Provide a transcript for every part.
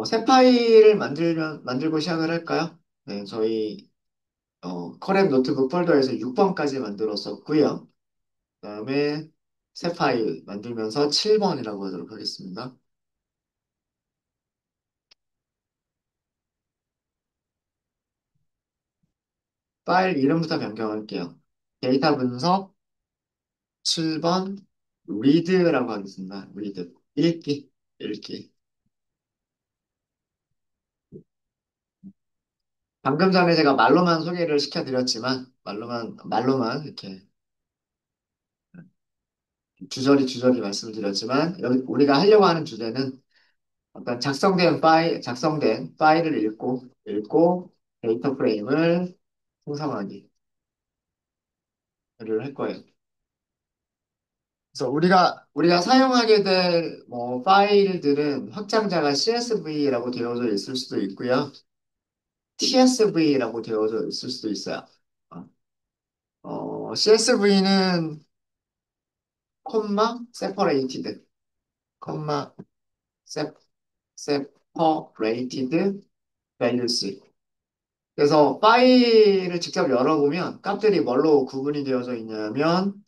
새 파일을 만들고 시작을 할까요? 네, 저희, 커랩 노트북 폴더에서 6번까지 만들었었고요. 그다음에 새 파일 만들면서 7번이라고 하도록 하겠습니다. 파일 이름부터 변경할게요. 데이터 분석 7번 read라고 하겠습니다. read. 읽기, 읽기. 방금 전에 제가 말로만 소개를 시켜드렸지만, 말로만 이렇게 주저리 말씀을 드렸지만, 여기 우리가 하려고 하는 주제는 어떤 작성된 파일을 읽고 데이터 프레임을 생성하기를 할 거예요. 그래서 우리가 사용하게 될 뭐 파일들은 확장자가 CSV라고 되어져 있을 수도 있고요. TSV라고 되어져 있을 수도 있어요. CSV는 콤마 separated, 콤마 sep- separated values. 그래서 파일을 직접 열어보면 값들이 뭘로 구분이 되어져 있냐면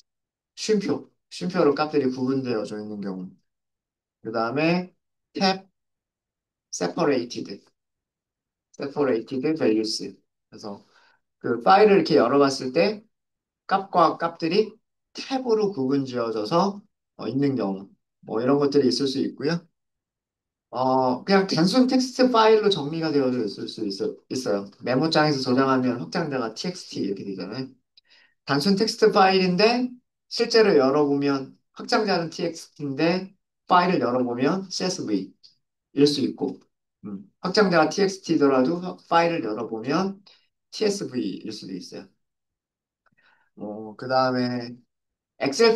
쉼표로 값들이 구분되어져 있는 경우. 그 다음에 탭 separated, separated values. 그래서 그 파일을 이렇게 열어봤을 때 값과 값들이 탭으로 구분 지어져서 있는 경우. 뭐 이런 것들이 있을 수 있고요. 그냥 단순 텍스트 파일로 정리가 되어져 있을 수 있어요. 메모장에서 저장하면 확장자가 txt 이렇게 되잖아요. 단순 텍스트 파일인데 실제로 열어보면 확장자는 txt인데 파일을 열어보면 csv일 수 있고 확장자가 txt더라도 파일을 열어보면 tsv일 수도 있어요. 그 다음에 엑셀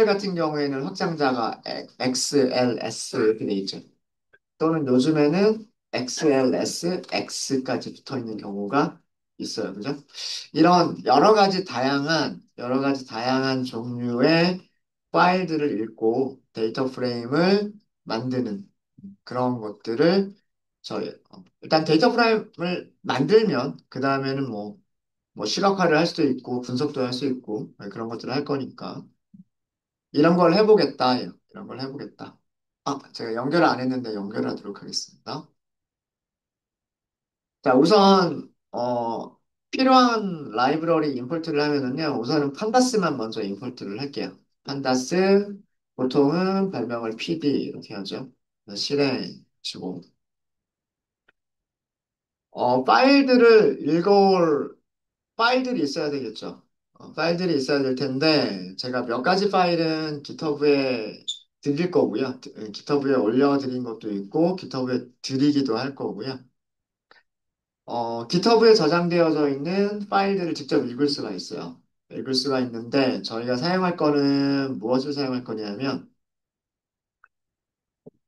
같은 경우에는 확장자가 XLS 이렇게 돼 있죠. 또는 요즘에는 XLS, X까지 붙어 있는 경우가 있어요. 그죠? 이런 여러 가지 다양한 종류의 파일들을 읽고 데이터 프레임을 만드는 그런 것들을 일단 데이터 프레임을 만들면 그 다음에는 뭐 시각화를 할 수도 있고 분석도 할 수 있고 그런 것들을 할 거니까 이런 걸 해보겠다. 이런 걸 해보겠다. 제가 연결을 안 했는데 연결하도록 하겠습니다. 자, 우선, 필요한 라이브러리 임포트를 하면은요, 우선은 판다스만 먼저 임포트를 할게요. 판다스, 보통은 별명을 PD 이렇게 하죠. 실행치고, 읽어올 파일들이 있어야 되겠죠. 파일들이 있어야 될 텐데, 제가 몇 가지 파일은 깃허브에 드릴 거고요. 깃허브에 올려드린 것도 있고, 깃허브에 드리기도 할 거고요. 깃허브에 저장되어져 있는 파일들을 직접 읽을 수가 있어요. 읽을 수가 있는데 저희가 사용할 거는 무엇을 사용할 거냐면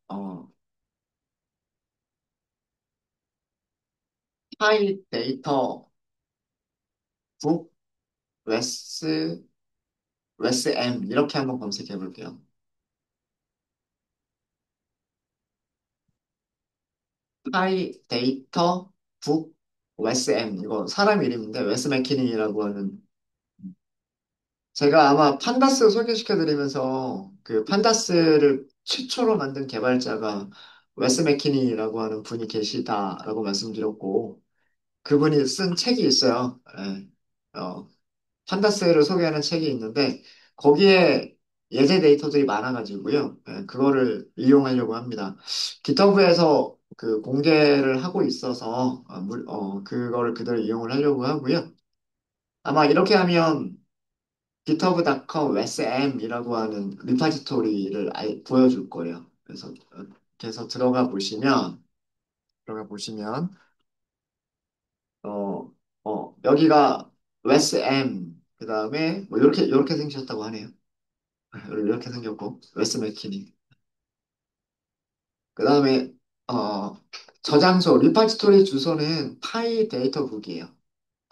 어, 파일 데이터 북 웨스 웨스 M 이렇게 한번 검색해 볼게요. 파일 데이터 북 웨스 M 이거 사람 이름인데 웨스 맥키닝이라고 하는 제가 아마 판다스 소개시켜 드리면서 그 판다스를 최초로 만든 개발자가 웨스 맥키니라고 하는 분이 계시다라고 말씀드렸고, 그분이 쓴 책이 있어요. 예. 판다스를 소개하는 책이 있는데, 거기에 예제 데이터들이 많아가지고요. 그거를 이용하려고 합니다. 깃허브에서 그 공개를 하고 있어서, 그거를 그대로 이용을 하려고 하고요. 아마 이렇게 하면 github.com sm이라고 하는 리파지토리를 보여줄 거예요. 그래서 들어가 보시면, 어, 여기가 sm, 그 다음에 뭐 이렇게 생기셨다고 하네요. 이렇게 생겼고, 웨스 맥키니. 그 다음에, 어, 리파지토리 주소는 파이 데이터북이에요.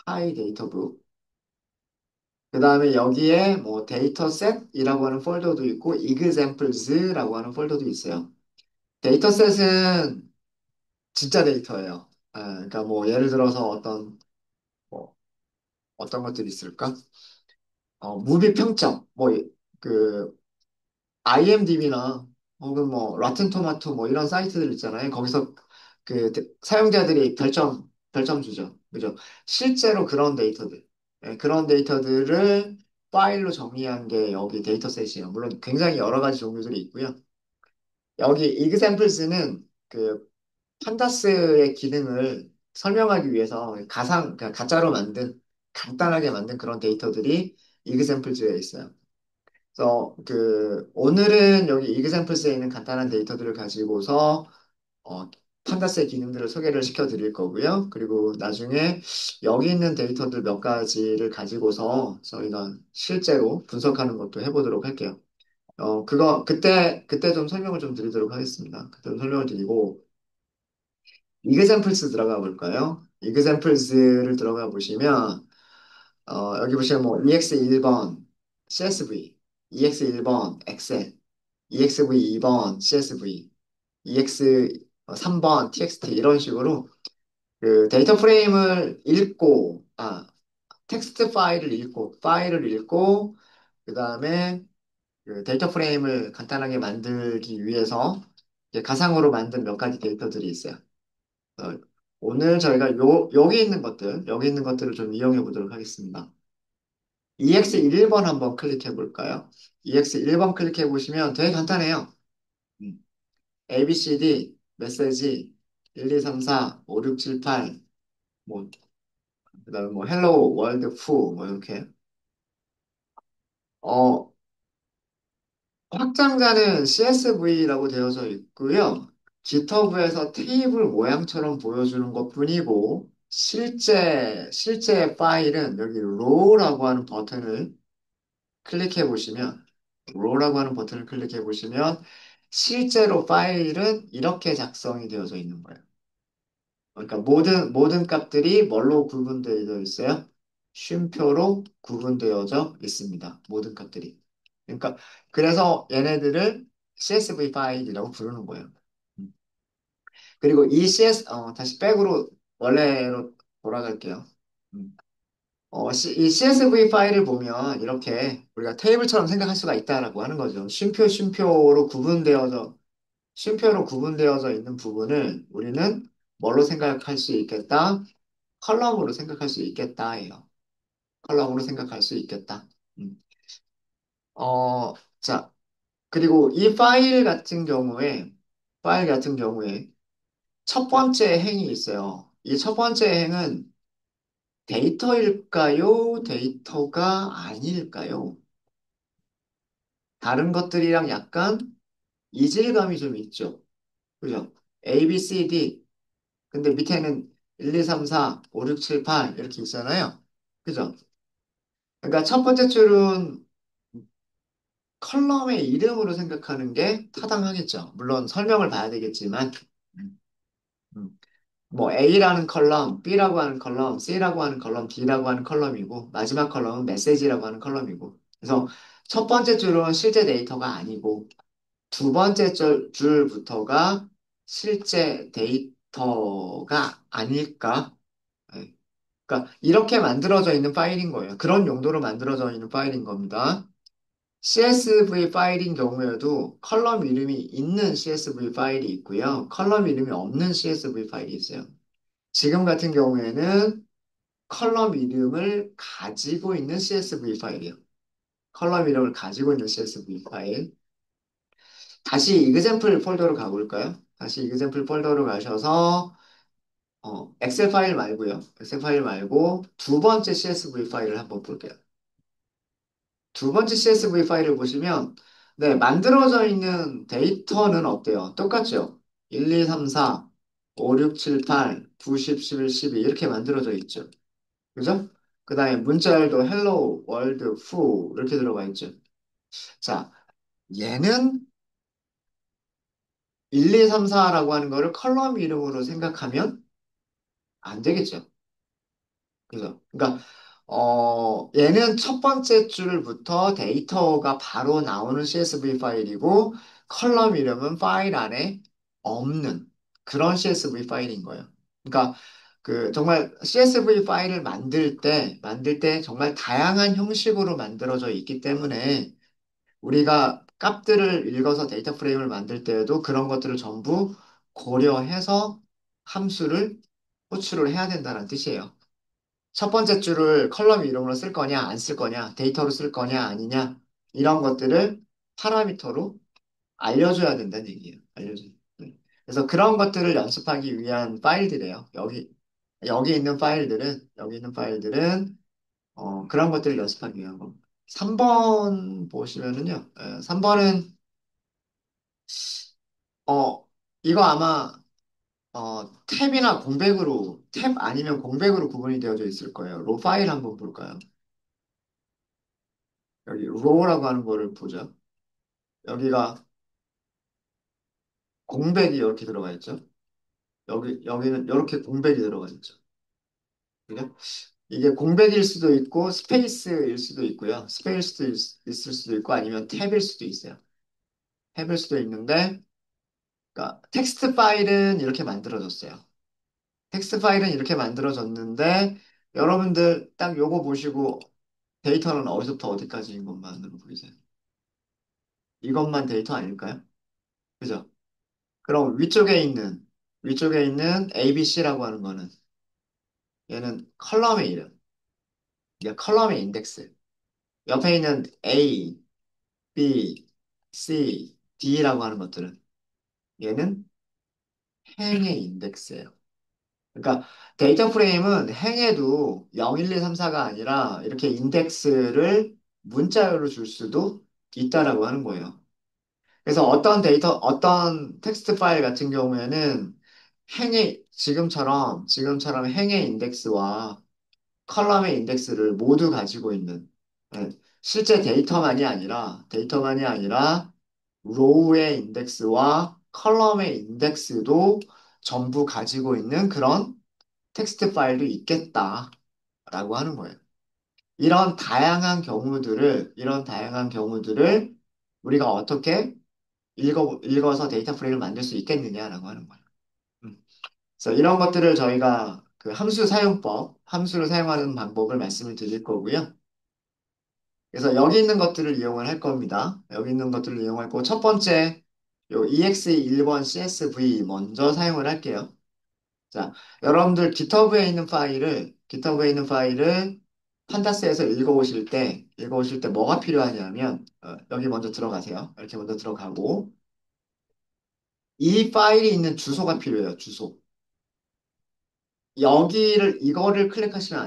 파이 데이터북. 그 다음에 여기에 뭐 데이터셋이라고 하는 폴더도 있고, examples라고 하는 폴더도 있어요. 데이터셋은 진짜 데이터예요. 그러니까 뭐 예를 들어서 뭐 어떤 것들이 있을까? 무비 평점, 뭐 그 IMDb나 혹은 뭐 라텐토마토 뭐 이런 사이트들 있잖아요. 거기서 사용자들이 별점 주죠. 그죠? 실제로 그런 데이터들, 그런 데이터들을 파일로 정리한 게 여기 데이터셋이에요. 물론 굉장히 여러 가지 종류들이 있고요. 여기 examples는 그 판다스의 기능을 설명하기 위해서 그러니까 가짜로 만든 간단하게 만든 그런 데이터들이 examples에 있어요. 그래서 오늘은 여기 examples에 있는 간단한 데이터들을 가지고서 어, 판다스의 기능들을 소개를 시켜드릴 거고요. 그리고 나중에 여기 있는 데이터들 몇 가지를 가지고서 저희가 실제로 분석하는 것도 해보도록 할게요. 그때 좀 설명을 좀 드리도록 하겠습니다. 그때 좀 설명을 드리고, examples를 들어가 볼까요? examples를 들어가 보시면, 여기 보시면 뭐, EX1번 CSV, EX1번 엑셀, EXV2번 CSV, EX3번 TXT 이런 식으로 그 데이터 프레임을 읽고, 텍스트 파일을 읽고, 그 다음에 그 데이터 프레임을 간단하게 만들기 위해서 이제 가상으로 만든 몇 가지 데이터들이 있어요. 어, 오늘 저희가 여기 있는 것들을 좀 이용해 보도록 하겠습니다. EX1번 한번 클릭해 볼까요? EX1번 클릭해 보시면 되게 간단해요. 음. ABCD, 메시지, 1, 2, 3, 4, 5, 6, 7, 8, 뭐, 그 다음에 뭐, 헬로, 월드, 푸, 뭐, 이렇게. 어, 확장자는 CSV라고 되어져 있고요. GitHub에서 테이블 모양처럼 보여주는 것뿐이고, 실제 파일은 여기 row라고 하는 버튼을 클릭해 보시면, row라고 하는 버튼을 클릭해 보시면, 실제로 파일은 이렇게 작성이 되어져 있는 거예요. 그러니까 모든 값들이 뭘로 구분되어 있어요? 쉼표로 구분되어져 있습니다. 모든 값들이. 그러니까, 그래서 얘네들을 CSV 파일이라고 부르는 거예요. 음. 그리고 다시 백으로, 원래로 돌아갈게요. 음. 이 CSV 파일을 보면 이렇게 우리가 테이블처럼 생각할 수가 있다라고 하는 거죠. 쉼표로 구분되어져 있는 부분을 우리는 뭘로 생각할 수 있겠다? 컬럼으로 생각할 수 있겠다예요. 컬럼으로 생각할 수 있겠다. 음. 자, 그리고 이 파일 같은 경우에 첫 번째 행이 있어요. 이 첫 번째 행은 데이터일까요? 데이터가 아닐까요? 다른 것들이랑 약간 이질감이 좀 있죠. 그죠? A, B, C, D. 근데 밑에는 1, 2, 3, 4, 5, 6, 7, 8 이렇게 있잖아요. 그죠? 그러니까 첫 번째 줄은 컬럼의 이름으로 생각하는 게 타당하겠죠. 물론 설명을 봐야 되겠지만, 음, 음. 뭐 A라는 컬럼, B라고 하는 컬럼, C라고 하는 컬럼, D라고 하는 컬럼이고, 마지막 컬럼은 메시지라고 하는 컬럼이고. 그래서 첫 번째 줄은 실제 데이터가 아니고, 두 번째 줄부터가 실제 데이터가 아닐까? 네. 그러니까 이렇게 만들어져 있는 파일인 거예요. 그런 용도로 만들어져 있는 파일인 겁니다. CSV 파일인 경우에도 컬럼 이름이 있는 CSV 파일이 있고요. 컬럼 이름이 없는 CSV 파일이 있어요. 지금 같은 경우에는 컬럼 이름을 가지고 있는 CSV 파일이에요. 컬럼 이름을 가지고 있는 CSV 파일. 다시 example 폴더로 가볼까요? 다시 example 폴더로 가셔서 엑셀 파일 말고요. 엑셀 파일 말고 두 번째 CSV 파일을 한번 볼게요. 두 번째 CSV 파일을 보시면, 네, 만들어져 있는 데이터는 어때요? 똑같죠? 1, 2, 3, 4, 5, 6, 7, 8, 9, 10, 11, 12 이렇게 만들어져 있죠. 그죠? 그 다음에 문자열도 hello, world, who 이렇게 들어가 있죠. 자, 얘는 1, 2, 3, 4라고 하는 거를 컬럼 이름으로 생각하면 안 되겠죠. 그죠? 그러니까 얘는 첫 번째 줄부터 데이터가 바로 나오는 CSV 파일이고 컬럼 이름은 파일 안에 없는. 그런 CSV 파일인 거예요. 그러니까 그 정말 CSV 파일을 만들 때 정말 다양한 형식으로 만들어져 있기 때문에 우리가 값들을 읽어서 데이터 프레임을 만들 때에도 그런 것들을 전부 고려해서 함수를 호출을 해야 된다는 뜻이에요. 첫 번째 줄을 컬럼 이름으로 쓸 거냐, 안 쓸 거냐, 데이터로 쓸 거냐, 아니냐, 이런 것들을 파라미터로 알려줘야 된다는 얘기예요. 알려줘. 네. 그래서 그런 것들을 연습하기 위한 파일들이에요. 여기 있는 파일들은, 그런 것들을 연습하기 위한 거. 3번 보시면은요, 3번은, 어, 이거 아마, 탭이나 공백으로, 탭 아니면 공백으로 구분이 되어져 있을 거예요. 로 파일 한번 볼까요? 여기 로우라고 하는 거를 보죠. 여기가 공백이 이렇게 들어가 있죠. 여기는 이렇게 공백이 들어가 있죠. 그죠? 이게 공백일 수도 있고 스페이스일 수도 있고요. 있을 수도 있고 아니면 탭일 수도 있어요. 탭일 수도 있는데 그러니까 텍스트 파일은 이렇게 만들어졌어요. 텍스트 파일은 이렇게 만들어졌는데 여러분들 딱 요거 보시고 데이터는 어디서부터 어디까지인 것만으로 보이세요. 이것만 데이터 아닐까요? 그죠? 그럼 위쪽에 있는 ABC라고 하는 거는 얘는 컬럼의 이름. 이게 컬럼의 인덱스. 옆에 있는 A, B, C, D라고 하는 것들은 얘는 행의 인덱스예요. 그러니까 데이터 프레임은 행에도 0, 1, 2, 3, 4가 아니라 이렇게 인덱스를 문자열로 줄 수도 있다라고 하는 거예요. 그래서 어떤 텍스트 파일 같은 경우에는 지금처럼 행의 인덱스와 컬럼의 인덱스를 모두 가지고 있는, 예, 실제 데이터만이 아니라, 로우의 인덱스와 컬럼의 인덱스도 전부 가지고 있는 그런 텍스트 파일도 있겠다라고 하는 거예요. 이런 다양한 경우들을 우리가 어떻게 읽어서 데이터 프레임을 만들 수 있겠느냐라고 하는 거예요. 음. 그래서 이런 것들을 저희가 그 함수를 사용하는 방법을 말씀을 드릴 거고요. 그래서 여기 있는 것들을 이용을 할 겁니다. 여기 있는 것들을 이용할 거고, 첫 번째, 요 exe 1번 CSV 먼저 사용을 할게요. 자, 여러분들 GitHub에 있는 파일을 판다스에서 읽어오실 때 뭐가 필요하냐면, 여기 먼저 들어가세요. 이렇게 먼저 들어가고, 이 파일이 있는 주소가 필요해요, 주소.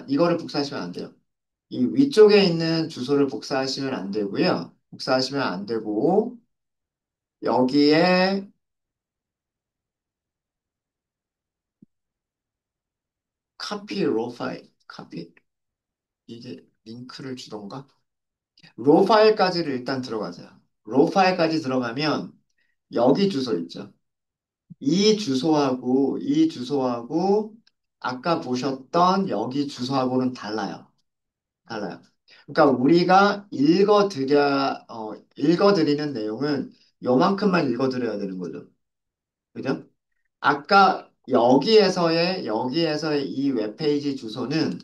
이거를 복사하시면 안 돼요. 이 위쪽에 있는 주소를 복사하시면 안 되고요. 복사하시면 안 되고, 여기에 카피 로 파일, 이게 링크를 주던가? 로 파일까지를 일단 들어가세요. 로 파일까지 들어가면 여기 주소 있죠. 이 주소하고 아까 보셨던 여기 주소하고는 달라요. 그러니까 우리가 읽어드리는 내용은 요만큼만 읽어드려야 되는 거죠. 그죠? 아까 여기에서의 이 웹페이지 주소는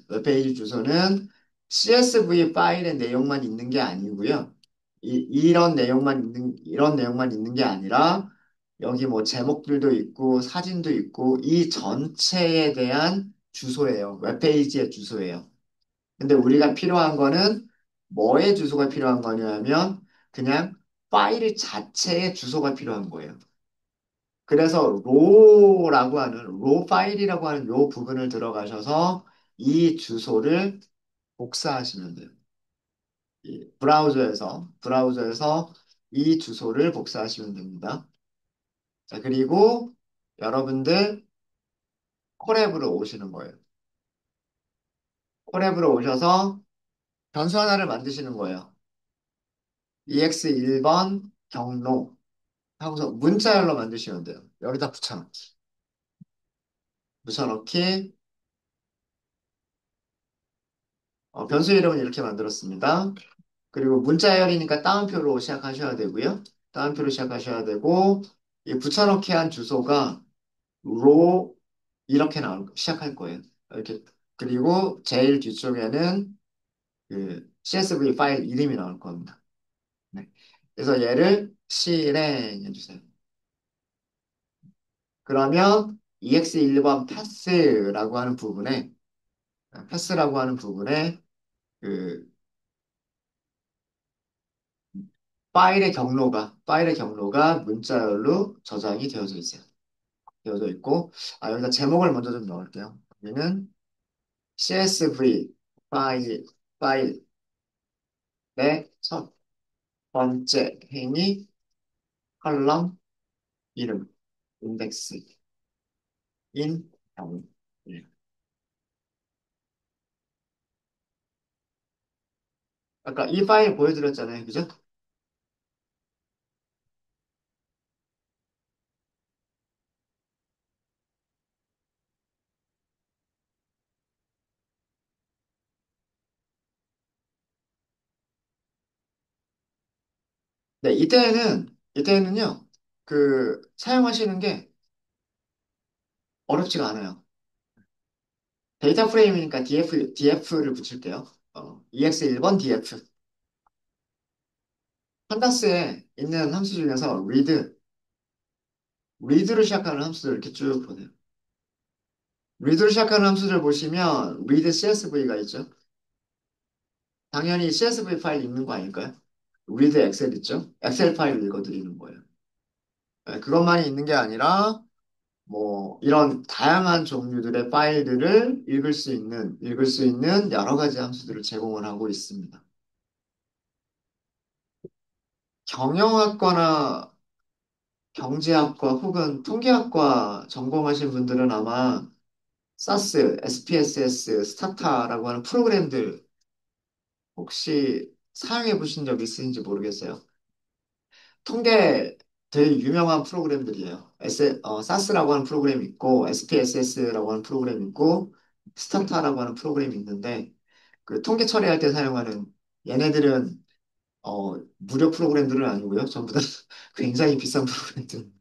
CSV 파일의 내용만 있는 게 아니고요. 이런 내용만 있는 게 아니라 여기 뭐 제목들도 있고 사진도 있고 이 전체에 대한 주소예요. 웹페이지의 주소예요. 근데 우리가 필요한 거는 뭐의 주소가 필요한 거냐면 그냥 파일 자체의 주소가 필요한 거예요. 그래서 로 파일이라고 하는 요 부분을 들어가셔서 이 주소를 복사하시면 돼요. 이 브라우저에서 이 주소를 복사하시면 됩니다. 자, 그리고 여러분들 콜앱으로 오시는 거예요. 콜앱으로 오셔서 변수 하나를 만드시는 거예요. EX1번 경로 하고서 문자열로 만드시면 돼요. 여기다 붙여넣기. 변수 이름은 이렇게 만들었습니다. 그리고 문자열이니까 따옴표로 시작하셔야 되고요. 따옴표로 시작하셔야 되고, 이 붙여넣기 한 주소가 로 이렇게 시작할 거예요. 이렇게 그리고 제일 뒤쪽에는 그 CSV 파일 이름이 나올 겁니다. 네. 그래서 얘를 실행해 주세요. 그러면 EX1번 패스라고 하는 부분에 그 파일의 경로가 문자열로 저장이 되어져 있어요. 되어져 있고, 여기다 제목을 먼저 좀 넣을게요. 여기는 CSV 파일, 파일의 첫 번째 행위 컬럼 이름, 인덱스인 경우. 예. 아까 이 파일 보여드렸잖아요. 그죠? 네, 이때는요, 사용하시는 게 어렵지가 않아요. 데이터 프레임이니까 DF를 붙일게요. EX1번 DF. 판다스에 있는 함수 중에서 read로 시작하는 함수들 이렇게 쭉 보세요. read로 시작하는 함수들 보시면 read CSV가 있죠. 당연히 CSV 파일 읽는 거 아닐까요? read 엑셀 있죠? 엑셀 파일 읽어드리는 거예요. 네, 그것만이 있는 게 아니라 뭐 이런 다양한 종류들의 파일들을 읽을 수 있는 여러 가지 함수들을 제공을 하고 있습니다. 경영학과나 경제학과 혹은 통계학과 전공하신 분들은 아마 사스, SPSS, 스타타라고 하는 프로그램들 혹시 사용해 보신 적 있으신지 모르겠어요. 통계 되게 유명한 프로그램들이에요. 사스라고 하는 프로그램이 있고, SPSS라고 하는 프로그램이 있고, 스타타라고 하는 프로그램이 있는데, 그 통계 처리할 때 사용하는 얘네들은 무료 프로그램들은 아니고요. 전부 다 굉장히 비싼 프로그램들.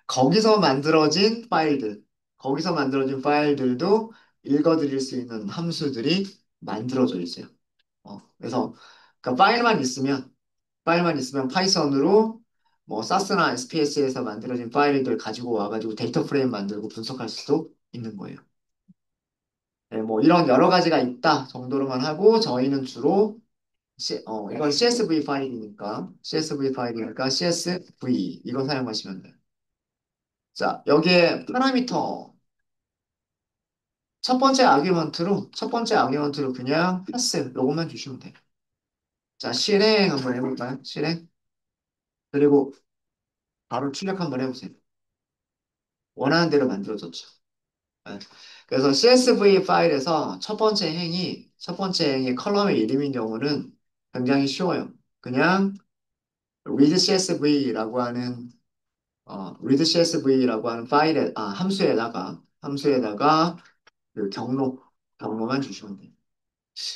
거기서 만들어진 파일들도 읽어드릴 수 있는 함수들이 만들어져 있어요. 그래서 그 파일만 있으면 파이썬으로 뭐 사스나 SPS에서 만들어진 파일들 가지고 와가지고 데이터 프레임 만들고 분석할 수도 있는 거예요. 네, 뭐 이런 여러 가지가 있다 정도로만 하고 저희는 주로 이건 CSV 파일이니까 CSV 이거 사용하시면 돼요. 자, 여기에 파라미터 첫 번째 아규먼트로 그냥 패스 요것만 주시면 돼요. 자, 실행 한번 해볼까요? 실행. 그리고 바로 출력 한번 해보세요. 원하는 대로 만들어졌죠. 네. 그래서 CSV 파일에서 첫 번째 행이 컬럼의 이름인 경우는 굉장히 쉬워요. 그냥 readcsv라고 하는 함수에다가 그 경로만 주시면 돼요.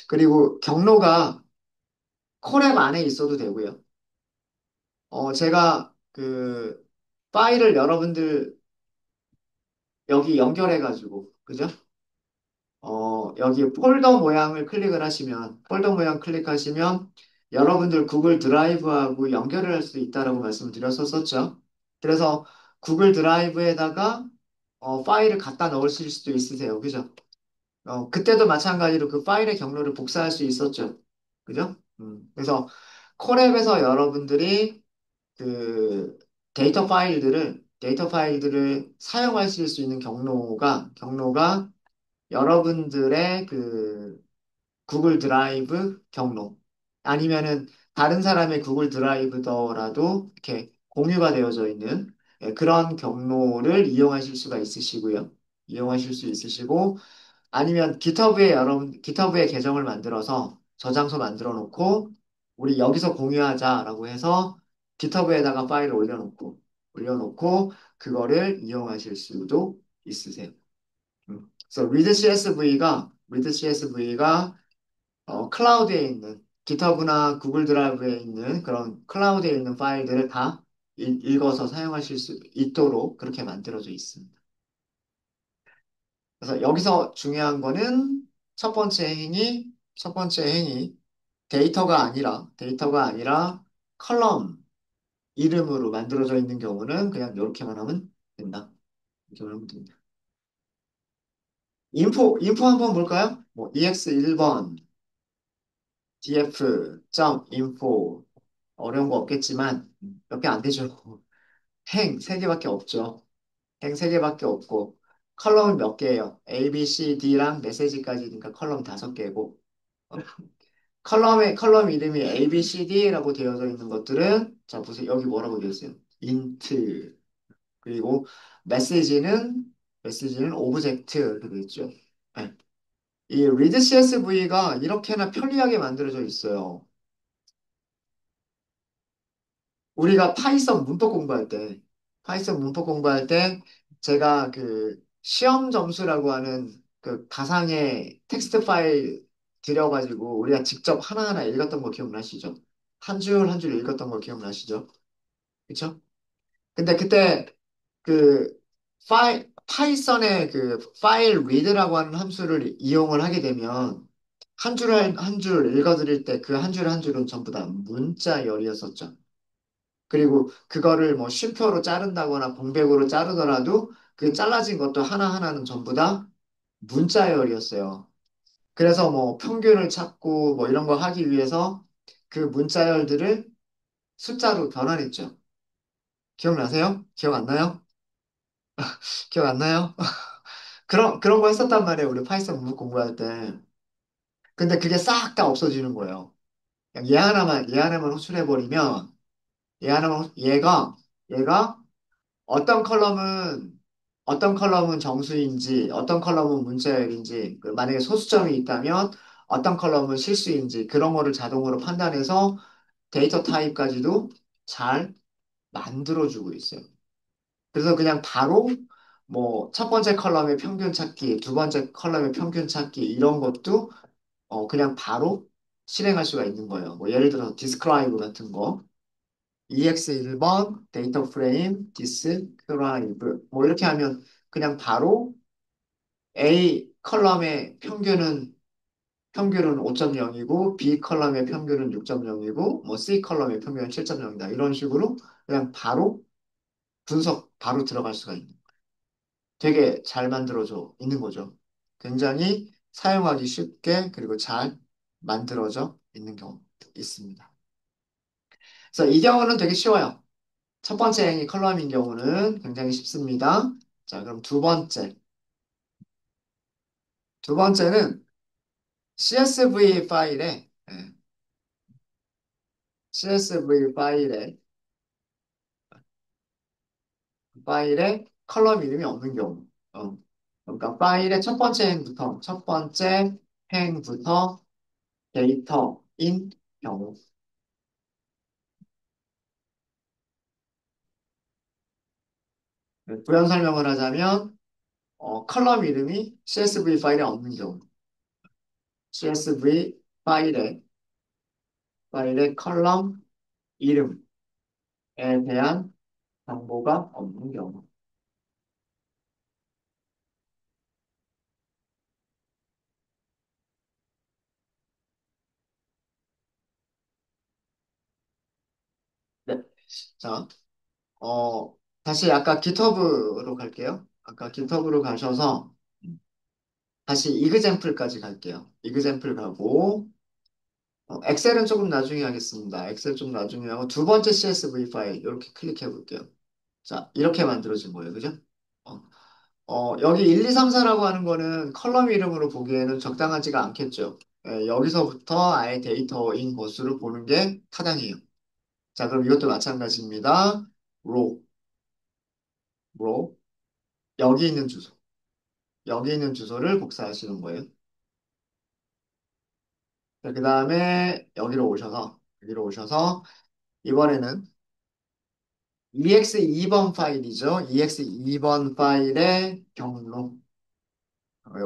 그리고 경로가 콜앱 안에 있어도 되고요. 제가 파일을 여러분들 여기 연결해가지고, 그죠? 여기 폴더 모양 클릭하시면 여러분들 구글 드라이브하고 연결을 할 수 있다라고 말씀드렸었죠. 그래서 구글 드라이브에다가 파일을 갖다 넣으실 수도 있으세요. 그죠? 그때도 마찬가지로 그 파일의 경로를 복사할 수 있었죠. 그죠? 그래서 콜앱에서 여러분들이 그 데이터 파일들을 사용하실 수 있는 경로가 여러분들의 구글 드라이브 경로 아니면은 다른 사람의 구글 드라이브더라도 이렇게 공유가 되어져 있는 그런 경로를 이용하실 수 있으시고 아니면 기터브에 계정을 만들어서 저장소 만들어 놓고 우리 여기서 공유하자라고 해서 기터브에다가 파일을 올려놓고 그거를 이용하실 수도 있으세요. 그래서 read CSV가 클라우드에 있는 GitHub나 구글 드라이브에 있는 그런 클라우드에 있는 파일들을 다 읽어서 사용하실 수 있도록 그렇게 만들어져 있습니다. 그래서 여기서 중요한 거는 첫 번째 행위, 데이터가 아니라 컬럼 이름으로 만들어져 있는 경우는 그냥 이렇게만 하면 된다. 이렇게 하면 됩니다. 인포 한번 볼까요? 뭐, ex1번, df.info. 어려운 거 없겠지만, 몇 개 안 되죠. 행, 세 개밖에 없죠. 행 세 개밖에 없고, 컬럼은 몇 개예요? A, B, C, D랑 메시지까지니까 컬럼 다섯 개고, 컬럼 이름이 A, B, C, D라고 되어져 있는 것들은, 자, 보세요. 여기 뭐라고 되어 있어요? int. 그리고 메시지는, 메시지는 오브젝트. 이렇게 되어 있죠. 네. 이 read CSV가 이렇게나 편리하게 만들어져 있어요. 우리가 파이썬 문법 공부할 때, 제가 그 시험 점수라고 하는 그 가상의 텍스트 파일 들여가지고 우리가 직접 하나하나 읽었던 거 기억나시죠? 한 줄 한 줄 읽었던 거 기억나시죠? 그쵸? 근데 그때 그 파이썬의 그 파일 리드라고 하는 함수를 이용을 하게 되면 한 줄 한 줄 읽어드릴 때 그 한 줄 한 줄은 전부 다 문자열이었었죠. 그리고 그거를 뭐 쉼표로 자른다거나 공백으로 자르더라도 그 잘라진 것도 하나하나는 전부 다 문자열이었어요. 그래서 뭐 평균을 찾고 뭐 이런 거 하기 위해서 그 문자열들을 숫자로 변환했죠. 기억나세요? 기억 안 나요? 기억 안 나요? 그런 거 했었단 말이에요. 우리 파이썬 공부할 때. 근데 그게 싹 다 없어지는 거예요. 그냥 얘 하나만 호출해버리면, 얘가 어떤 컬럼은, 어떤 컬럼은 정수인지, 어떤 컬럼은 문자열인지, 만약에 소수점이 있다면, 어떤 컬럼은 실수인지, 그런 거를 자동으로 판단해서 데이터 타입까지도 잘 만들어주고 있어요. 그래서 그냥 바로 뭐 첫 번째 컬럼의 평균 찾기, 두 번째 컬럼의 평균 찾기 이런 것도 그냥 바로 실행할 수가 있는 거예요. 뭐 예를 들어서 describe 같은 거, ex1번 데이터 프레임 describe 뭐 이렇게 하면 그냥 바로 A 컬럼의 평균은 5.0이고 B 컬럼의 평균은 6.0이고 뭐 C 컬럼의 평균은 7.0이다. 이런 식으로 그냥 바로 분석 바로 들어갈 수가 있는 되게 잘 만들어져 있는 거죠. 굉장히 사용하기 쉽게 그리고 잘 만들어져 있는 경우도 있습니다. 그래서 이 경우는 되게 쉬워요. 첫 번째 행위 컬럼인 경우는 굉장히 쉽습니다. 자, 그럼 두 번째. 두 번째는 CSV CSV 파일에 컬럼 이름이 없는 경우. 그러니까 파일의 첫 번째 행부터 데이터인 경우. 부연 설명을 하자면 컬럼 이름이 CSV 파일에 없는 경우, CSV 파일에, 컬럼 이름에 대한 정보가 없는 경우. 네. 자, 다시 아까 GitHub로 갈게요. 아까 GitHub로 가셔서 다시 이그젬플까지 갈게요. 이그젬플 가고, 엑셀은 조금 나중에 하겠습니다. 엑셀 좀 나중에 하고, 두 번째 CSV 파일, 이렇게 클릭해 볼게요. 자, 이렇게 만들어진 거예요. 그죠? 어, 여기 1, 2, 3, 4라고 하는 거는 컬럼 이름으로 보기에는 적당하지가 않겠죠. 여기서부터 아예 데이터인 곳으로 보는 게 타당해요. 자, 그럼 이것도 마찬가지입니다. 로, 로, 여기 있는 주소. 여기 있는 주소를 복사하시는 거예요. 그 다음에 여기로 오셔서, 이번에는 EX2번 파일이죠. EX2번 파일의 경로,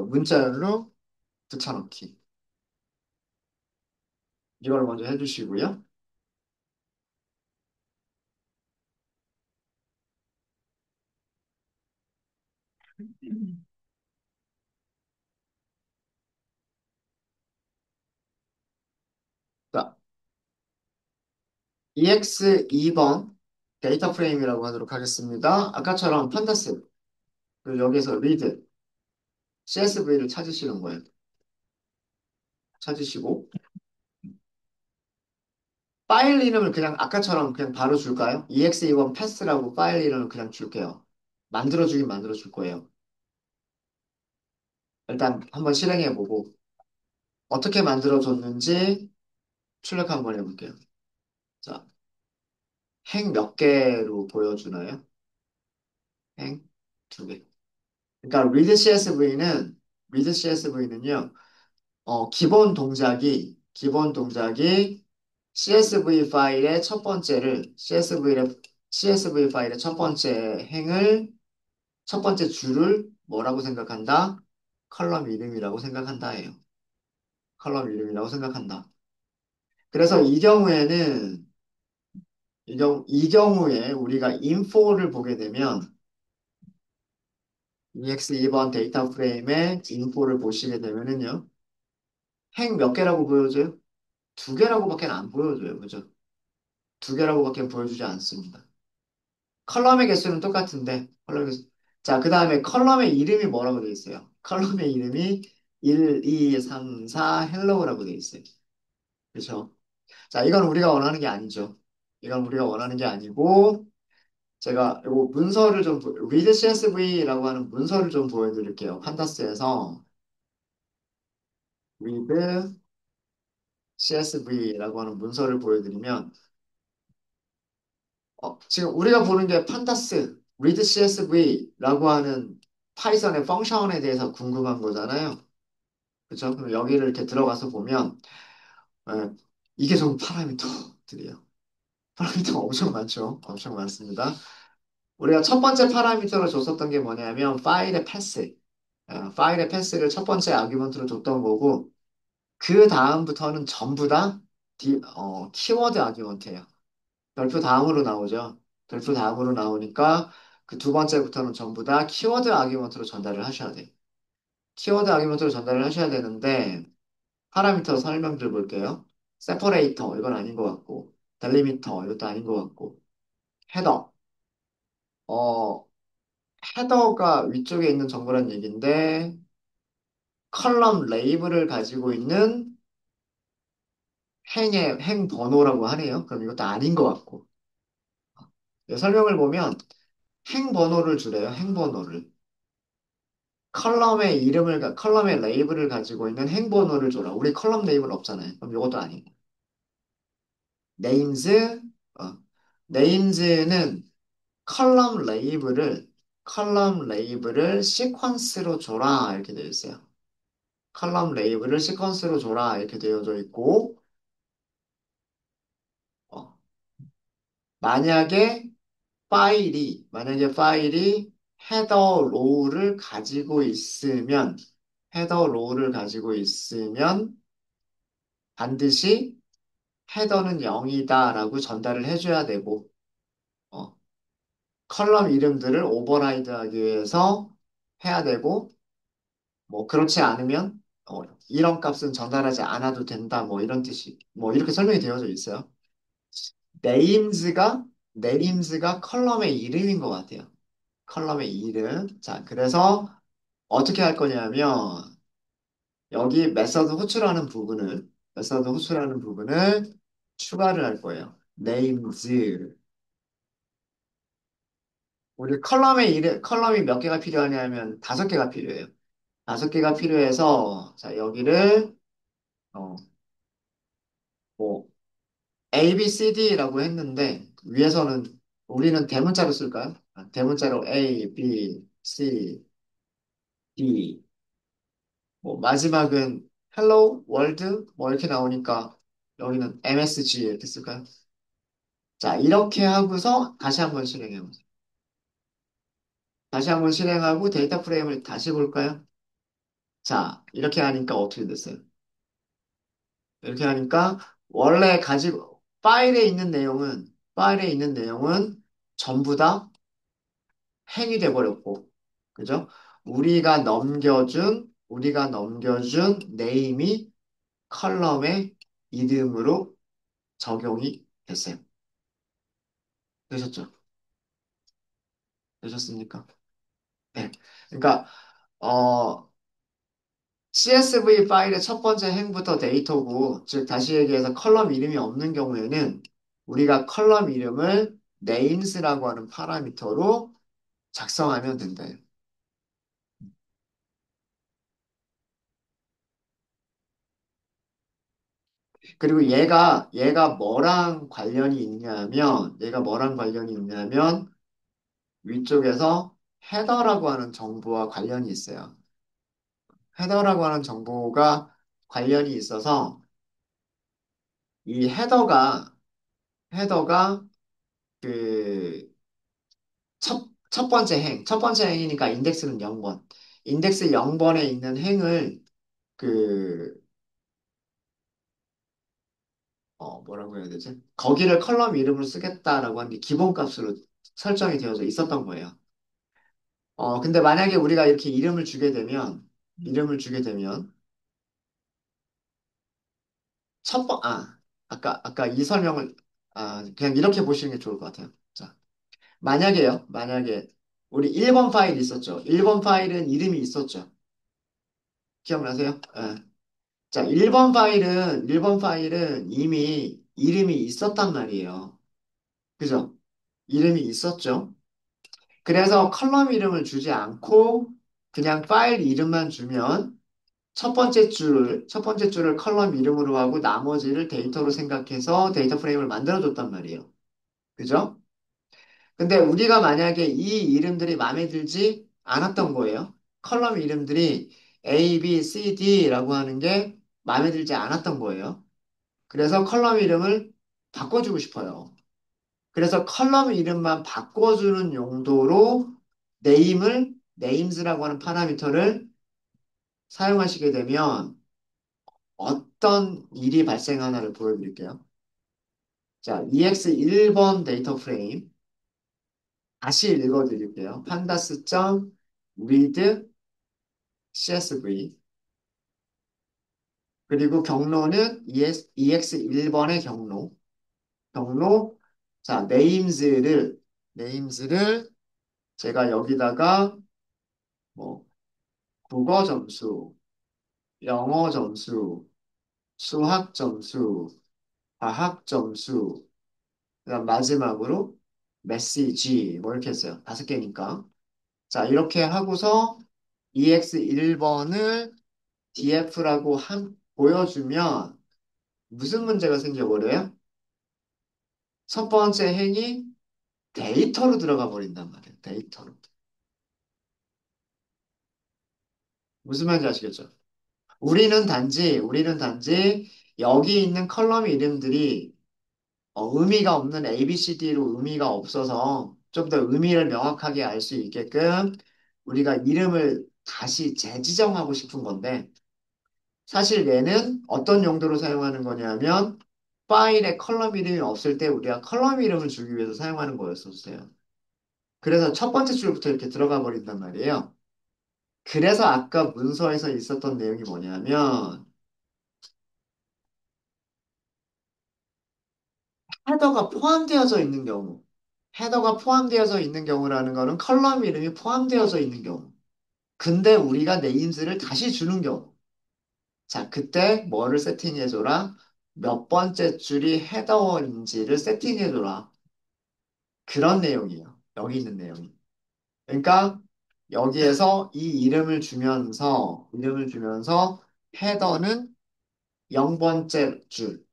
문자열로 붙여넣기. 이걸 먼저 해주시고요. EX 2번 데이터 프레임이라고 하도록 하겠습니다. 아까처럼 판다스, 그리고 여기서 리드, CSV를 찾으시는 거예요. 찾으시고, 파일 이름을 그냥 아까처럼 그냥 바로 줄까요? EX2번 패스라고 파일 이름을 그냥 줄게요. 만들어주긴 만들어줄 거예요. 일단 한번 실행해보고, 어떻게 만들어줬는지 출력 한번 해볼게요. 자, 행 몇 개로 보여주나요? 행 두 개. 그러니까 read CSV는요, 기본 동작이 CSV 파일의 첫 번째를, CSV 파일의 첫 번째 행을, 첫 번째 줄을 뭐라고 생각한다? 컬럼 이름이라고 생각한다예요. 컬럼 이름이라고 생각한다. 그래서 이 경우에 우리가 info를 보게 되면, EX2번 데이터 프레임의 info를 보시게 되면은요, 행 몇 개라고 보여줘요? 두 개라고밖에 안 보여줘요. 그죠? 두 개라고밖에 보여주지 않습니다. 컬럼의 개수는 똑같은데, 컬럼의 개수. 자, 그 다음에 컬럼의 이름이 뭐라고 되어 있어요? 컬럼의 이름이 1, 2, 3, 4, 헬로우라고 되어 있어요. 그렇죠? 자, 이건 우리가 원하는 게 아니죠. 이건 우리가 원하는 게 아니고, 제가 요 문서를 좀, read CSV라고 하는 문서를 좀 보여드릴게요. 판다스에서 read CSV라고 하는 문서를 보여드리면, 지금 우리가 보는 게 판다스, read CSV라고 하는 파이썬의 펑션에 대해서 궁금한 거잖아요. 그렇죠? 그럼 여기를 이렇게 들어가서 보면 에, 이게 좀 파라미터들이에요. 파라미터가 엄청 많죠. 엄청 많습니다. 우리가 첫 번째 파라미터로 줬었던 게 뭐냐면 파일의 패스. 파일의 패스를 첫 번째 아규먼트로 줬던 거고 그 다음부터는 전부 다 키워드 아규먼트예요. 별표 다음으로 나오죠. 별표 다음으로 나오니까 그 두 번째부터는 전부 다 키워드 아규먼트로 전달을 하셔야 돼요. 키워드 아규먼트로 전달을 하셔야 되는데 파라미터 설명들 볼게요. 세퍼레이터 이건 아닌 것 같고 델리미터 이것도 아닌 것 같고 헤더 어 헤더가 위쪽에 있는 정보란 얘기인데 컬럼 레이블을 가지고 있는 행 번호라고 하네요. 그럼 이것도 아닌 것 같고 설명을 보면 행 번호를 주래요. 행 번호를 컬럼의 레이블을 가지고 있는 행 번호를 줘라. 우리 컬럼 레이블 없잖아요. 그럼 이것도 아니고 names 어, names는 컬럼 레이블을 시퀀스로 줘라 이렇게 되어 있어요. 컬럼 레이블을 시퀀스로 줘라 이렇게 되어져 있고 어, 만약에 만약에 파일이 헤더 로우를 가지고 있으면 반드시 헤더는 0이다라고 전달을 해줘야 되고 어, 컬럼 이름들을 오버라이드하기 위해서 해야 되고 뭐 그렇지 않으면 이런 값은 전달하지 않아도 된다 뭐 이런 뜻이 뭐 이렇게 설명이 되어져 있어요. 네임즈가 네임즈가 컬럼의 이름인 것 같아요. 컬럼의 이름. 자, 그래서 어떻게 할 거냐면 여기 메서드 호출하는 부분을 추가를 할 거예요. names. 우리 컬럼이 몇 개가 필요하냐면 다섯 개가 필요해요. 다섯 개가 필요해서 자, 여기를 어, 뭐 A, B, C, D라고 했는데 위에서는 우리는 대문자로 쓸까요? 대문자로 A, B, C, D 뭐 마지막은 Hello, World 뭐 이렇게 나오니까 여기는 MSG 이렇게 쓸까요? 자, 이렇게 하고서 다시 한번 실행하고 데이터 프레임을 다시 볼까요? 자, 이렇게 하니까 어떻게 됐어요? 이렇게 하니까 원래 가지고 파일에 있는 내용은 전부 다 행이 돼버렸고, 그죠? 우리가 넘겨준 네임이 컬럼의 이름으로 적용이 됐어요. 되셨죠? 되셨습니까? 네. 그러니까 어, CSV 파일의 첫 번째 행부터 데이터고, 즉 다시 얘기해서 컬럼 이름이 없는 경우에는 우리가 컬럼 이름을 names라고 하는 파라미터로 작성하면 된다. 그리고 얘가 뭐랑 관련이 있냐면 위쪽에서 헤더라고 하는 정보와 관련이 있어요. 헤더라고 하는 정보가 관련이 있어서 이 헤더가 그 첫 번째 행이니까 인덱스는 0번. 인덱스 0번에 있는 행을 그, 뭐라고 해야 되지? 거기를 컬럼 이름으로 쓰겠다라고 하는 게 기본값으로 설정이 되어져 있었던 거예요. 근데 만약에 우리가 이렇게 이름을 주게 되면, 아까 이 설명을, 그냥 이렇게 보시는 게 좋을 것 같아요. 자, 만약에 우리 1번 파일 있었죠? 1번 파일은 이름이 있었죠? 기억나세요? 예. 자, 1번 파일은 이미 이름이 있었단 말이에요. 그죠? 이름이 있었죠? 그래서 컬럼 이름을 주지 않고 그냥 파일 이름만 주면 첫 번째 줄을 컬럼 이름으로 하고 나머지를 데이터로 생각해서 데이터 프레임을 만들어줬단 말이에요. 그죠? 근데 우리가 만약에 이 이름들이 마음에 들지 않았던 거예요. 컬럼 이름들이 A, B, C, D라고 하는 게 마음에 들지 않았던 거예요. 그래서 컬럼 이름을 바꿔주고 싶어요. 그래서 컬럼 이름만 바꿔주는 용도로 names라고 하는 파라미터를 사용하시게 되면 어떤 일이 발생하나를 보여드릴게요. 자, EX 1번 데이터 프레임 다시 읽어드릴게요. pandas.read CSV 그리고 경로는 EX 1번의 경로 자, names를 제가 여기다가 뭐 국어 점수, 영어 점수, 수학 점수, 과학 점수, 그다음 마지막으로 메시지 뭐 이렇게 했어요. 다섯 개니까. 자, 이렇게 하고서 EX 1번을 DF라고 보여주면 무슨 문제가 생겨버려요? 첫 번째 행이 데이터로 들어가 버린단 말이에요. 데이터로. 무슨 말인지 아시겠죠? 우리는 단지 여기 있는 컬럼 이름들이 의미가 없는 ABCD로 의미가 없어서 좀 더 의미를 명확하게 알 수 있게끔 우리가 이름을 다시 재지정하고 싶은 건데 사실 얘는 어떤 용도로 사용하는 거냐면 파일에 컬럼 이름이 없을 때 우리가 컬럼 이름을 주기 위해서 사용하는 거였었어요. 그래서 첫 번째 줄부터 이렇게 들어가 버린단 말이에요. 그래서 아까 문서에서 있었던 내용이 뭐냐면 헤더가 포함되어져 있는 경우 헤더가 포함되어져 있는 경우라는 거는 컬럼 이름이 포함되어져 있는 경우. 근데 우리가 네임즈를 다시 주는 경우. 자, 그때 뭐를 세팅해줘라? 몇 번째 줄이 헤더인지를 세팅해줘라. 그런 내용이에요. 여기 있는 내용이. 그러니까 여기에서 이 이름을 주면서 헤더는 0번째 줄.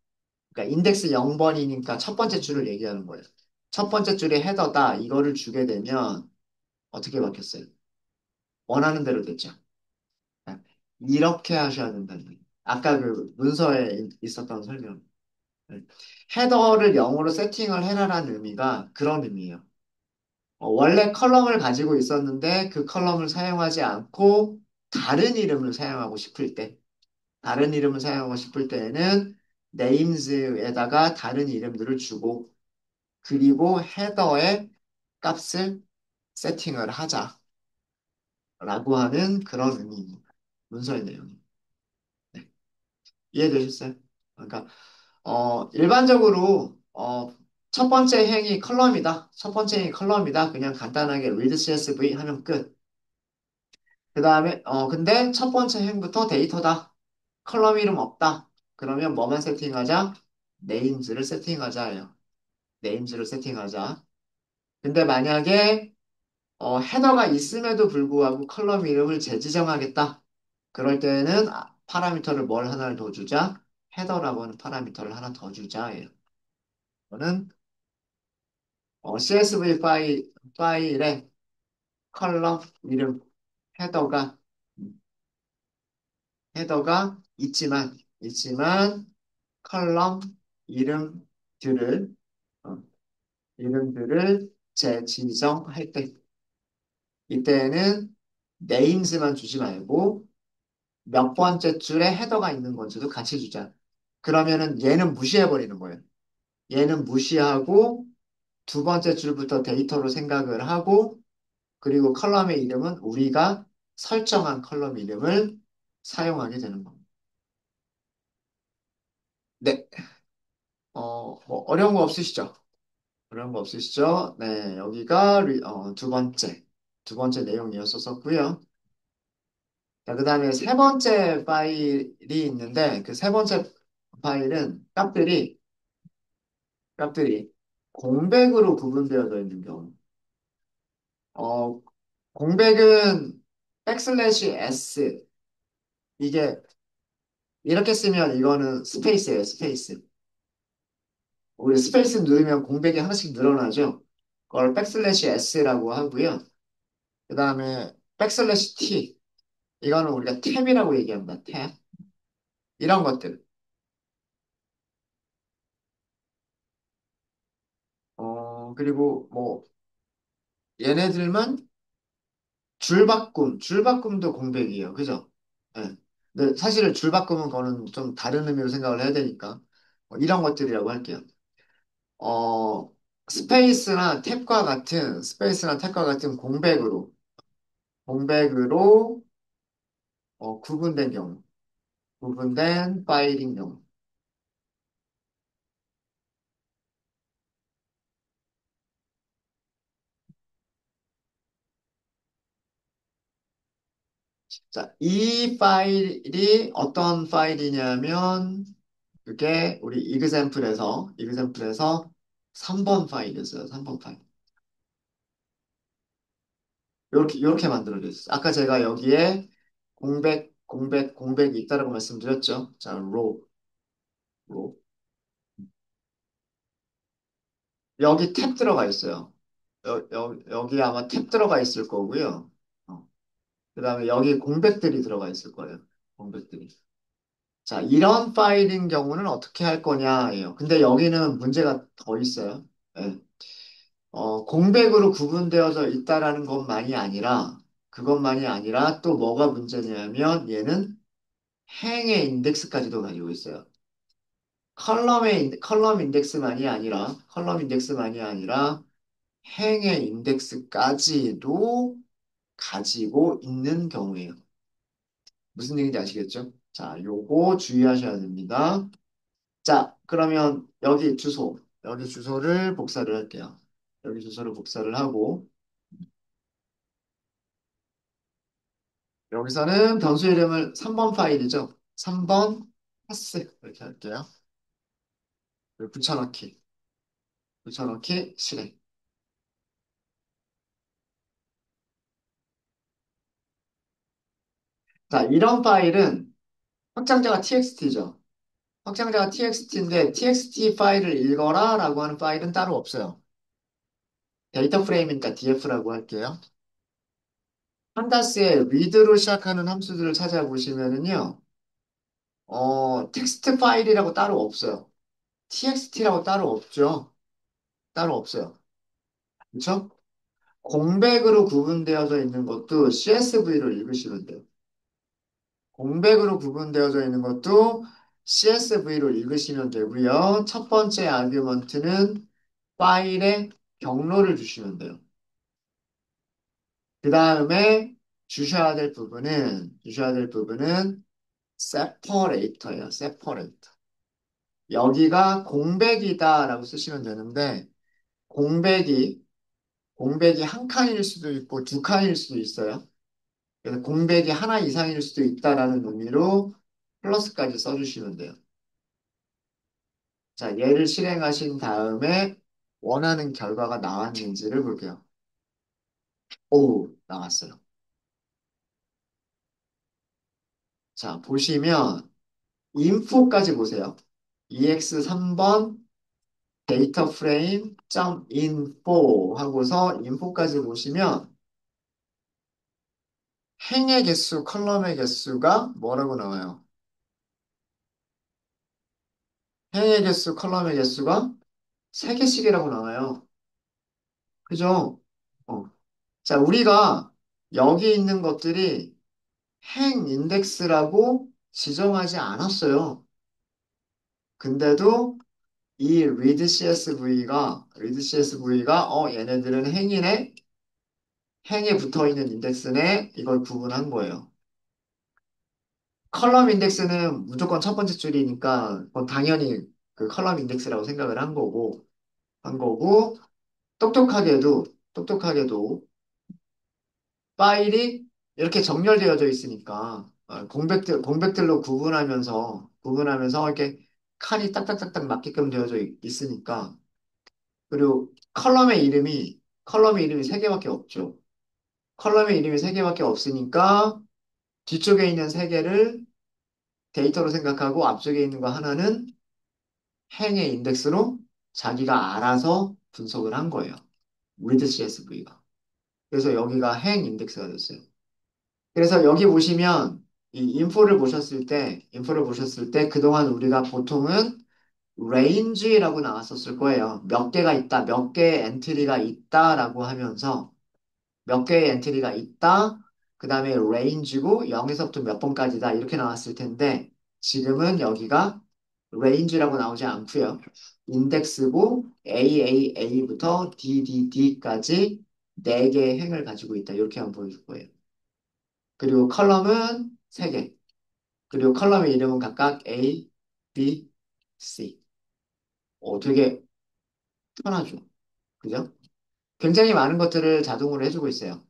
그러니까 인덱스 0번이니까 첫 번째 줄을 얘기하는 거예요. 첫 번째 줄이 헤더다. 이거를 주게 되면 어떻게 바뀌었어요? 원하는 대로 됐죠. 네. 이렇게 하셔야 된다는 거예요. 아까 그 문서에 있었던 설명. 네. 헤더를 0으로 세팅을 해라라는 의미가 그런 의미예요. 원래 컬럼을 가지고 있었는데 그 컬럼을 사용하지 않고 다른 이름을 사용하고 싶을 때, 다른 이름을 사용하고 싶을 때에는 names에다가 다른 이름들을 주고 그리고 헤더에 값을 세팅을 하자라고 하는 그런 의미입니다. 문서의 내용이. 네. 이해되셨어요? 그러니까 일반적으로 첫 번째 행이 컬럼이다. 첫 번째 행이 컬럼이다. 그냥 간단하게 read CSV 하면 끝. 그 다음에, 근데 첫 번째 행부터 데이터다. 컬럼 이름 없다. 그러면 뭐만 세팅하자? 네임즈를 세팅하자예요. 네임즈를 세팅하자. 근데 만약에 헤더가 있음에도 불구하고 컬럼 이름을 재지정하겠다. 그럴 때는 파라미터를 뭘 하나를 더 주자? 헤더라고 하는 파라미터를 하나 더 주자예요. 이거는 CSV 파일에 컬럼 이름 헤더가 있지만 컬럼 이름들을 어, 이름들을 재지정할 때 이때는 names만 주지 말고 몇 번째 줄에 헤더가 있는 건지도 같이 주자. 그러면은 얘는 무시해버리는 거예요. 얘는 무시하고 두 번째 줄부터 데이터로 생각을 하고 그리고 컬럼의 이름은 우리가 설정한 컬럼 이름을 사용하게 되는 겁니다. 네, 뭐 어려운 거 없으시죠? 어려운 거 없으시죠? 네, 여기가 두 번째 내용이었었고요. 자, 그 다음에 세 번째 파일이 있는데 그 세 번째 파일은 값들이 공백으로 구분되어져 있는 경우. 어, 공백은 백슬래시 S 이게 이렇게 쓰면 이거는 스페이스예요, 스페이스. 우리 스페이스 누르면 공백이 하나씩 늘어나죠. 그걸 백슬래시 S라고 하고요. 그 다음에 백슬래시 T 이거는 우리가 탭이라고 얘기합니다. 탭 이런 것들. 그리고 뭐 얘네들만 줄바꿈도 공백이에요. 그죠? 예. 근데 사실 줄바꿈은 거는 좀 다른 의미로 생각을 해야 되니까 이런 것들이라고 할게요. 어, 스페이스나 탭과 같은 공백으로 구분된 경우, 구분된 파일인 경우. 자, 이 파일이 어떤 파일이냐면 그게 우리 이그샘플에서 3번 파일이었어요. 3번 파일. 이렇게 만들어져 있어요. 아까 제가 여기에 공백이 있다라고 말씀드렸죠. 자, row. 여기 탭 들어가 있어요. 여기 아마 탭 들어가 있을 거고요. 그 다음에 여기 공백들이 들어가 있을 거예요. 공백들이. 자, 이런 파일인 경우는 어떻게 할 거냐예요. 근데 여기는 문제가 더 있어요. 예. 공백으로 구분되어져 있다라는 그것만이 아니라 또 뭐가 문제냐면 얘는 행의 인덱스까지도 가지고 있어요. 컬럼 인덱스만이 아니라 행의 인덱스까지도 가지고 있는 경우예요. 무슨 얘기인지 아시겠죠? 자, 요거 주의하셔야 됩니다. 자, 그러면 여기 주소를 복사를 할게요. 여기 주소를 복사를 하고 여기서는 변수 이름을 3번 파일이죠. 3번 파스 이렇게 할게요. 그리고 붙여넣기 실행. 자, 이런 파일은 확장자가 txt죠. 확장자가 txt인데 txt 파일을 읽어라 라고 하는 파일은 따로 없어요. 데이터 프레임이니까 df라고 할게요. 판다스에 read로 시작하는 함수들을 찾아보시면은요, 텍스트 파일이라고 따로 없어요. txt라고 따로 없죠. 따로 없어요. 그렇죠? 공백으로 구분되어져 있는 것도 CSV로 읽으시면 돼요. 공백으로 구분되어져 있는 것도 CSV로 읽으시면 되고요. 첫 번째 아규먼트는 파일의 경로를 주시면 돼요. 그 다음에 주셔야 될 부분은 separator예요. separator. 여기가 공백이다라고 쓰시면 되는데, 공백이, 공백이 한 칸일 수도 있고 두 칸일 수도 있어요. 그래서 공백이 하나 이상일 수도 있다라는 의미로 플러스까지 써주시면 돼요. 자, 얘를 실행하신 다음에 원하는 결과가 나왔는지를 볼게요. 오, 나왔어요. 자, 보시면 info까지 보세요. EX 3번 데이터 프레임 점 info 하고서 info까지 보시면 행의 개수, 컬럼의 개수가 뭐라고 나와요? 행의 개수, 컬럼의 개수가 3개씩이라고 나와요. 그죠? 어. 자, 우리가 여기 있는 것들이 행 인덱스라고 지정하지 않았어요. 근데도 이 read CSV가 얘네들은 행이네, 행에 붙어 있는 인덱스네, 이걸 구분한 거예요. 컬럼 인덱스는 무조건 첫 번째 줄이니까 그건 당연히 그 컬럼 인덱스라고 생각을 한 거고, 똑똑하게도 똑똑하게도 파일이 이렇게 정렬되어져 있으니까 공백들로 구분하면서 이렇게 칸이 딱딱딱딱 맞게끔 되어져 있으니까. 그리고 컬럼의 이름이 세 개밖에 없죠. 컬럼의 이름이 세 개밖에 없으니까 뒤쪽에 있는 세 개를 데이터로 생각하고 앞쪽에 있는 거 하나는 행의 인덱스로 자기가 알아서 분석을 한 거예요. read CSV가. 그래서 여기가 행 인덱스가 됐어요. 그래서 여기 보시면 이 인포를 보셨을 때 그동안 우리가 보통은 range라고 나왔었을 거예요. 몇 개가 있다, 몇 개의 엔트리가 있다라고 하면서 몇 개의 엔트리가 있다, 그 다음에 range고 0에서부터 몇 번까지다 이렇게 나왔을 텐데 지금은 여기가 range라고 나오지 않고요. 인덱스고 AAA부터 DDD까지 4개의 행을 가지고 있다. 이렇게 한번 보여줄 거예요. 그리고 컬럼은 3개. 그리고 컬럼의 이름은 각각 A, B, C. 되게 편하죠. 그죠? 굉장히 많은 것들을 자동으로 해주고 있어요.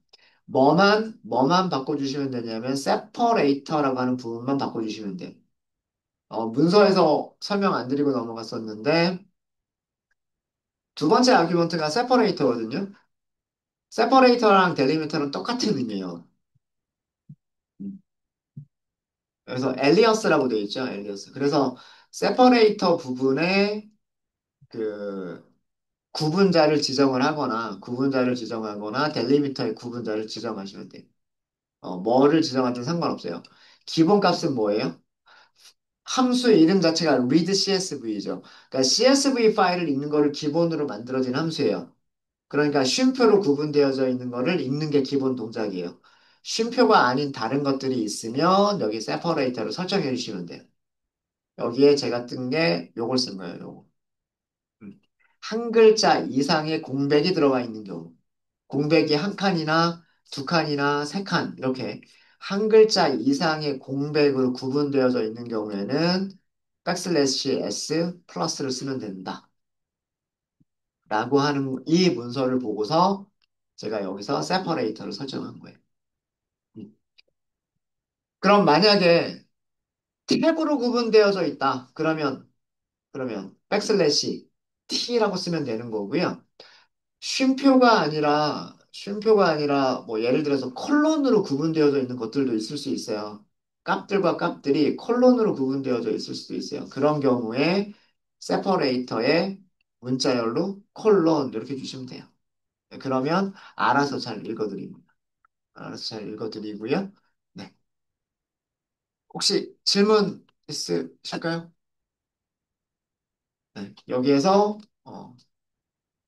뭐만 바꿔주시면 되냐면 separator라고 하는 부분만 바꿔주시면 돼요. 문서에서 설명 안 드리고 넘어갔었는데 두 번째 아규먼트가 separator거든요. separator랑 delimiter는 똑같은 의미예요. 음. 그래서 alias라고 되어 있죠. alias. 그래서 separator 부분에 그 구분자를 지정하거나 델리미터의 구분자를 지정하시면 돼요. 뭐를 지정하든 상관없어요. 기본 값은 뭐예요? 함수의 이름 자체가 read CSV죠. 그러니까 CSV 파일을 읽는 거를 기본으로 만들어진 함수예요. 그러니까 쉼표로 구분되어져 있는 거를 읽는 게 기본 동작이에요. 쉼표가 아닌 다른 것들이 있으면 여기 세퍼레이터를 설정해 주시면 돼요. 여기에 제가 뜬 게 요걸 쓴 거예요. 요거. 한 글자 이상의 공백이 들어가 있는 경우. 공백이 한 칸이나 두 칸이나 세 칸, 이렇게 한 글자 이상의 공백으로 구분되어져 있는 경우에는 백슬래시 S 플러스를 쓰면 된다. 라고 하는 이 문서를 보고서 제가 여기서 세퍼레이터를 설정한 거예요. 음. 그럼 만약에 탭으로 구분되어져 있다. 그러면 백슬래시 T라고 쓰면 되는 거고요. 쉼표가 아니라 뭐 예를 들어서 콜론으로 구분되어져 있는 것들도 있을 수 있어요. 값들과 값들이 콜론으로 구분되어져 있을 수도 있어요. 그런 경우에 세퍼레이터에 문자열로 콜론 이렇게 주시면 돼요. 네, 그러면 알아서 잘 읽어드리고요. 네. 혹시 질문 있으실까요? 네. 여기에서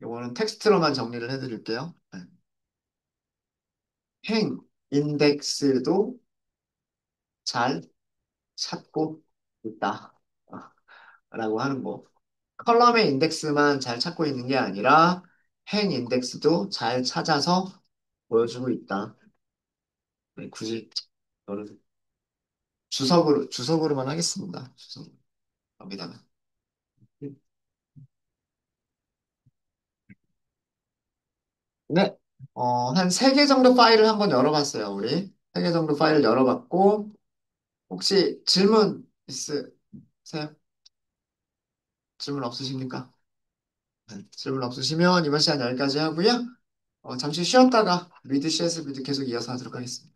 요거는 텍스트로만 정리를 해드릴게요. 네. 행 인덱스도 잘 찾고 있다. 라고 하는 거. 컬럼의 인덱스만 잘 찾고 있는 게 아니라 행 인덱스도 잘 찾아서 보여주고 있다. 네, 굳이 이거를 주석으로만 하겠습니다. 주석 여기다가. 한 세 개 정도 파일을 한번 열어봤어요, 우리. 세 개 정도 파일을 열어봤고, 혹시 질문 있으세요? 질문 없으십니까? 네, 질문 없으시면 이번 시간 여기까지 하고요. 잠시 쉬었다가 미드 CS 미드 계속 이어서 하도록 하겠습니다.